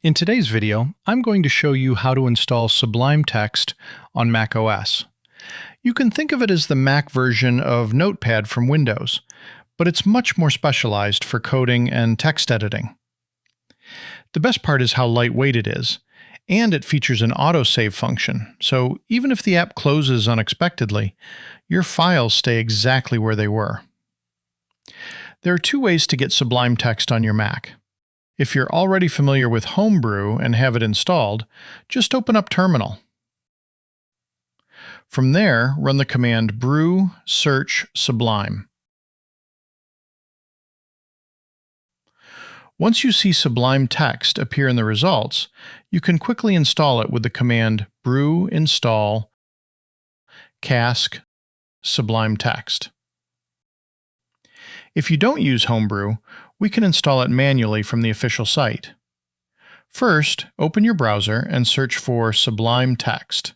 In today's video, I'm going to show you how to install Sublime Text on macOS. You can think of it as the Mac version of Notepad from Windows, but it's much more specialized for coding and text editing. The best part is how lightweight it is, and it features an autosave function, so even if the app closes unexpectedly, your files stay exactly where they were. There are two ways to get Sublime Text on your Mac. If you're already familiar with Homebrew and have it installed, just open up Terminal. From there, run the command brew search sublime. Once you see Sublime Text appear in the results, you can quickly install it with the command brew install cask Sublime Text. If you don't use Homebrew, we can install it manually from the official site. First, open your browser and search for Sublime Text.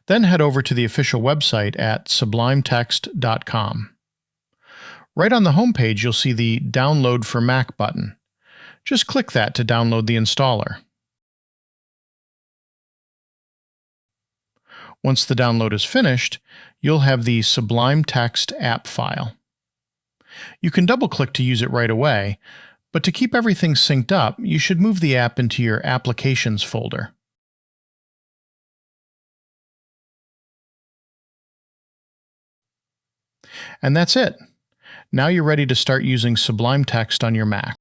Then head over to the official website at sublimetext.com. Right on the home page, you'll see the Download for Mac button. Just click that to download the installer. Once the download is finished, you'll have the Sublime Text app file. You can double-click to use it right away, but to keep everything synced up, you should move the app into your Applications folder. And that's it. Now you're ready to start using Sublime Text on your Mac.